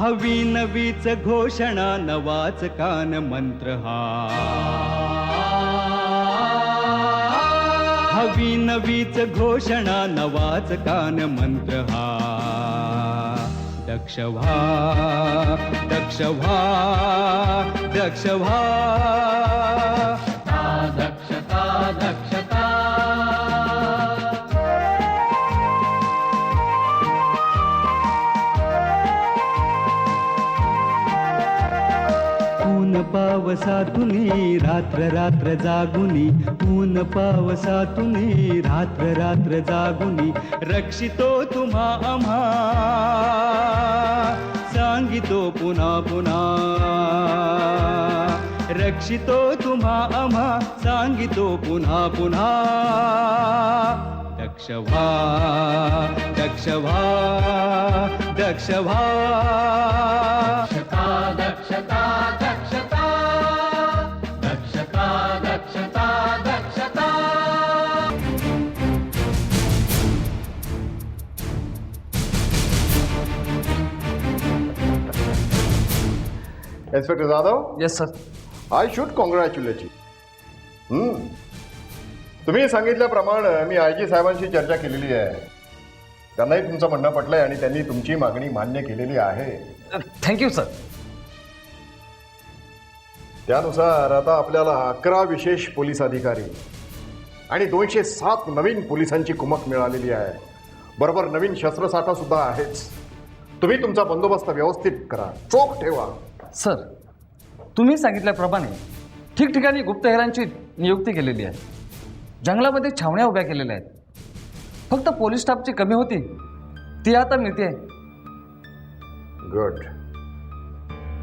हवी नवीच घोषणा नवाच कान मंत्र हा हवी नवीच घोषणा नवाच कान मंत्र हा दक्ष व्हा दक्ष व्हा दक्ष व्हा दक्षता दक्षता ऊन पावसातुनी रात्र रात्र जागुनी ऊन पावसातुनी रात्र रात्र जागुनी रक्षितो तुम्हा आम्हा सांगितो पुन्हा पुन्हा रक्षितो तुम्हा आम्हा सांगितो पुन्हा पुन्हा दक्ष व्हा दक्ष व्हा दक्ष व्हा दक्षता दक्षता दक्षता दक्षता दक्षता दक्षता inspector Jadhav. Yes sir. I should congratulate you. तुम्ही सांगितल्याप्रमाणे मी आयजी साहेबांशी चर्चा केलेली आहे. त्यांनाही तुमचं म्हणणं पटलंय आणि त्यांनी तुमची मागणी मान्य केलेली आहे. Thank you sir. त्यानुसार आता आपल्याला 11 विशेष पोलीस अधिकारी आणि 207 नवीन पोलिसांची कुमक मिळालेली आहे. बरोबर नवीन शस्त्रसाठा सुद्धा आहेच. तुम्ही तुमचा बंदोबस्त व्यवस्थित करा, चोख ठेवा. सर, तुम्ही सांगितल्याप्रमाणे ठिकठिकाणी गुप्तहेरांची नियुक्ती केलेली आहे. जंगलामध्ये छावण्या उभ्या केलेल्या आहेत. फक्त पोलीस स्टाफची कमी होती, ती आता मिळते. गुड.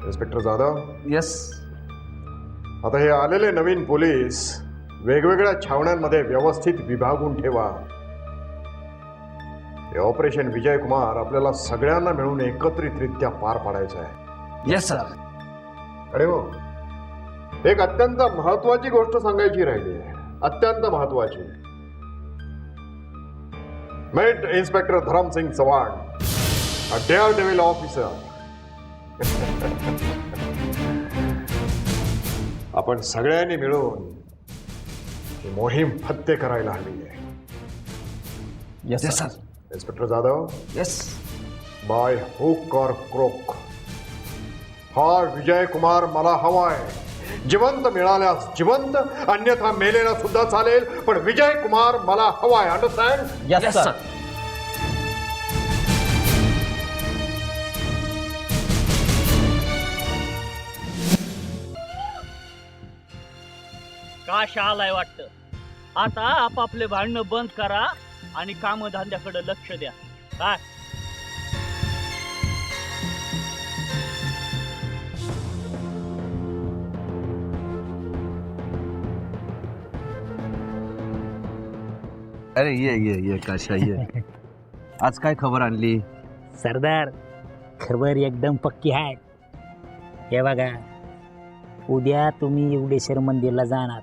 इन्स्पेक्टर जाधव. येस. आता हे आलेले नवीन पोलीस वेगवेगळ्या छावण्यांमध्ये व्यवस्थित विभागून ठेवा. हे ऑपरेशन विजय कुमार आपल्याला सगळ्यांना मिळून एकत्रितरित्या पार पाडायचं आहे. Yes sir. आणि हो, एक अत्यंत महत्वाची गोष्ट सांगायची राहिली आहे. अत्यंत महत्वाची. मेट इन्स्पेक्टर धरमसिंग चव्हाण, अ डेअर डेव्हिल ऑफिसर. आपण सगळ्यांनी मिळून ही मोहीम फत्ते करायला हवी आहे. Yes sir. Inspector Jadhav. Yes. By hook और क्रोक हा विजय कुमार मला हवाय. जिवंत मिळाल्यास जिवंत, अन्यथा मेलेला सुद्धा चालेल, पण विजय कुमार मला हवाय. अंडरस्टँड? Yes sir. काश आलाय वाटतं. आता आपापले भांडणं बंद करा आणि कामधंद्याकडे लक्ष द्या. काय अरे ये काशा ये. आज काय खबर आणली? सरदार, खबर एकदम पक्की आहे. हे बघा, उद्या तुम्ही येवडेश्वर मंदिरला जाणार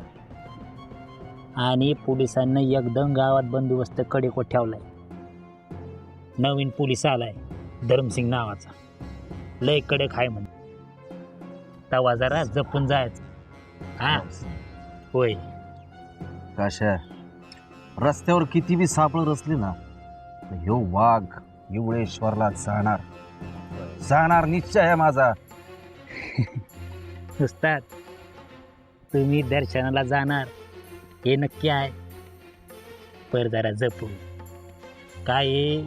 आणि पोलिसांना एकदम गावात बंदोबस्त कडेकोट ठेवलाय. नवीन पोलीस आलाय धरमसिंग नावाचा, लय कडक आहे म्हण. तवा जरा जपून जायचं. हा होय. काशा, रस्त्यावर किती बी सापळ रचली ना, ह्यो वाघ येवळेश्वरला जाणार निश्चय आहे माझा. उस्ताद, तुम्ही दर्शनाला जाणार हे नक्की आहे, पर जरा जपू. काय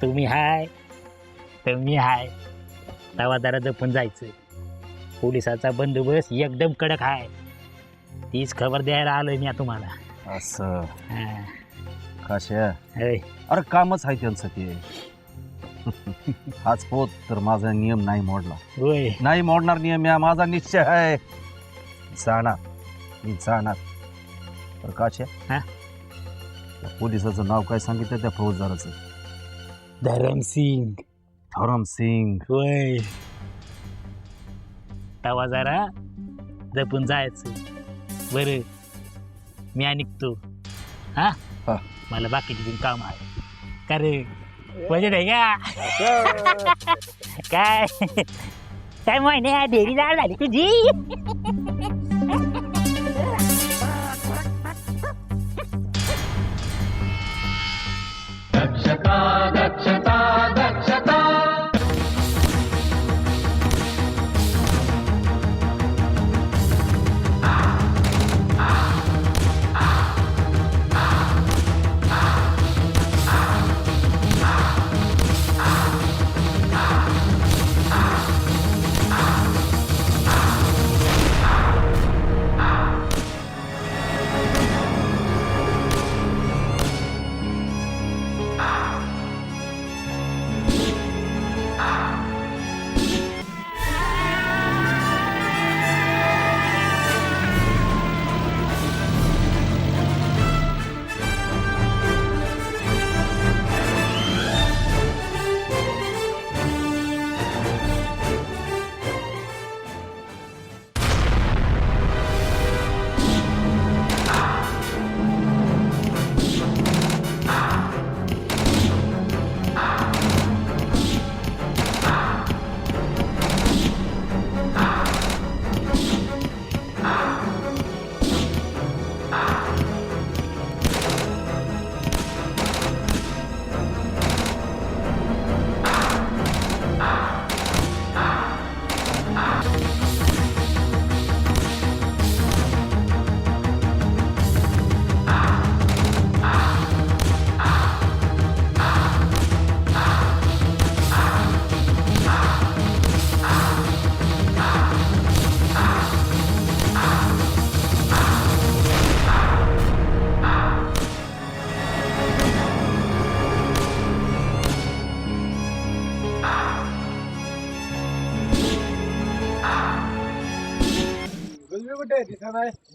तुम्ही हाय तर मी हाय, तवा जरा जपून जायचं. पोलिसाचा बंदोबस्त एकदम कडक आहे. तीच खबर द्यायला आलोय मी तुम्हाला. असं हा. काशा, होय. अरे कामच आहे त्यांचं ते. आज पोत तर माझा नियम नाही मोडला. होय. नाही मोडणार नियम, या माझा निश्चय आहे. मी जाणार. तर काशा, हा? पोलिसाचं नाव काय सांगितलं त्या फौजदाराचं? धरमसिंग. धरमसिंग. होय. तवा जरा जपून जायचं. बरं, मी निघतो. हा, हा. मला बाकीचे काम आहे. का रे? म्हणजे नाही का काय काय महिने डेअरी जाळ झाली तुझी. दक्षता दक्षता दक्षता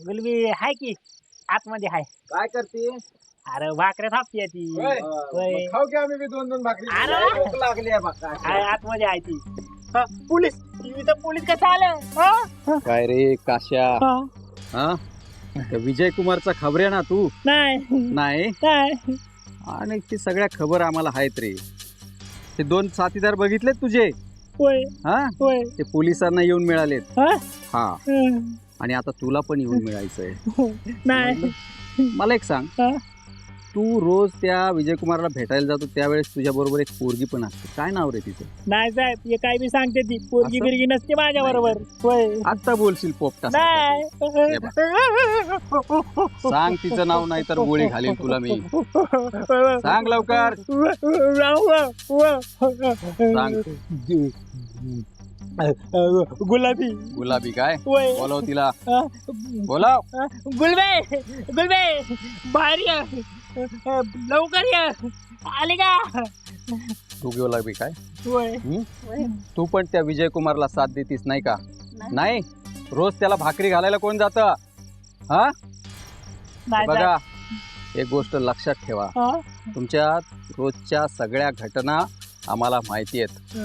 गुलबी हाय की आतमध्ये हाय. काय करते? अरे भाकऱ्या थापती ती. होय. खाऊ की आम्ही दोन दोन भाकरी. अरे. भूक लागली आहे बघा. हाय आतमध्ये आहे ती. पोलीस इथं पोलीस कसं आलं? काय रे काश्या हा त्या विजय कुमारचा खबर आहे ना तू? नाही नाही नाही. आणि ती सगळ्या खबर आम्हाला आहेत रे. ते 2 साथीदार बघितलेत तुझे होय हा होय. ते पोलिसांना येऊन मिळालेत. हा? हा हं. आणि आता तुला पण येऊन मिळायचंय. नाही मला एक सांग, हा? तू रोज त्या विजय कुमारला भेटायला जातो त्यावेळेस तुझ्या बरोबर एक पोरगी पण असते. काय नाव रे तिचं? नाही साहेब हे काय बी सांगते ती पोरगी असं? बिरगी नसते माझ्या बरोबर. होय आता बोलशील पोपटा नाही. सांग तिचं नाव, नाही तर गोळी घालीन तुला मी. सांग लवकर सांग. गुलाबी. गुलाबी काय? होय. बोलव तिला, बोलाव. गुलबे गुलबे बाहेर ये. लवकर ये. आली का? तू गुलाबी काय? होय. तू पण त्या विजय कुमारला साथ देतीस नाही का? नाही. रोज त्याला भाकरी घालायला कोण जात? हा नाही बघा, एक गोष्ट लक्षात ठेवा, हा? तुमच्या रोजच्या सगळ्या घटना आम्हाला माहिती आहेत.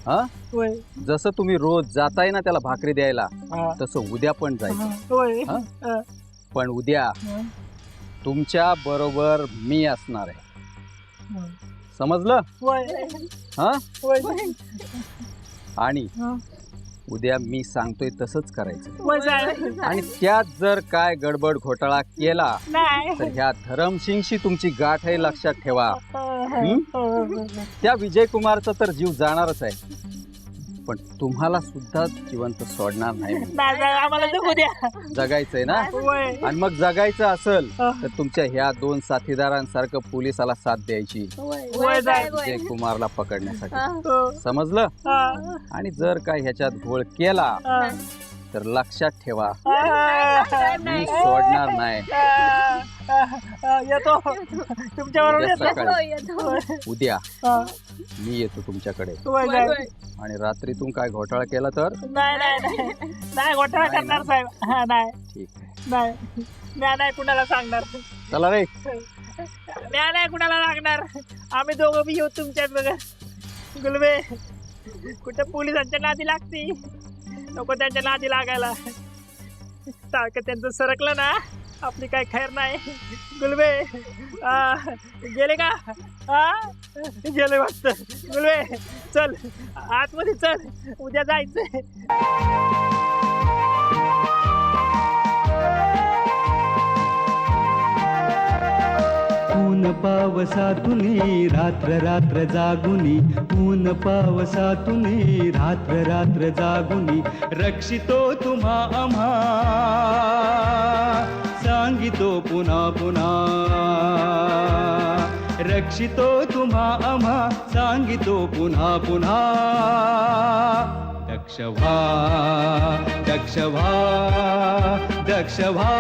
हा होय. जसं तुम्ही रोज जाताय ना त्याला भाकरी द्यायला, हा. तसं उद्या पण जायचं. होय. हा? हा. पण उद्या तुमच्या बरोबर मी असणार आहे. समजलं? होय. हा होय. आणि हा. उद्या मी सांगतोय तसंच करायचं. होय साहेब. आणि त्यात जर काय गडबड घोटाळा केला नाही. तर ह्या धरमसिंगशी तुमची गाठ आहे, लक्षात ठेवा. त्या विजय कुमारचा तर जीव जाणारच आहे, पण तुम्हाला सुद्धा जिवंत सोडणार नाही. नाही साहेब, आम्हाला जगू द्या. जगायचंय ना? होय. आणि मग जगायचं असेल तर तुमच्या ह्या 2 साथीदारांसारखं पोलिसाला साथ द्यायची होय साहेब. विजय कुमारला पकडण्यासाठी. हो. समजलं? हा. आणि जर काय ह्याच्यात घोळ केला हा. तर लक्षात ठेवा, हा. मी सोडणार नाही. येतो तुमच्या बरोबर उद्या येतो. सकाळी, उद्या हा. मी येतो तुमच्याकडे. होय साहेब. आणि रात्रीतून काय घोटाळा केला तर नाही नाही नाही नाही घोटाळा नाही करणार ना? साहेब. हा नाही ठीक आहे. नाही म्या नाही कुणाला सांगणार. चला रे. म्या नाही कुणाला लागणार. आम्ही दोघं बी येऊ तुमच्यात बघा. गुलबे कुठं पोलिसांच्या नादी लागती, नको त्यांच्या नादी लागायला. सारखं त्यांचं सरकलं ना आपली काय खैर नाही. गुलबे गेले का? गेले वाटतं. गुलबे चल आतमध्ये चल, उद्या जायचंय. ऊन पावसातुनी रात्र रात्र जागुनी, ऊन पावसातुनी रात्र रात्र जागुनी, रक्षितो तुम्हा आम्हा सांगितो पुन्हा पुन्हा, रक्षितो तुम्हा आम्हा सांगितो पुन्हा पुन्हा. दक्ष व्हा, दक्ष व्हा, दक्ष व्हा.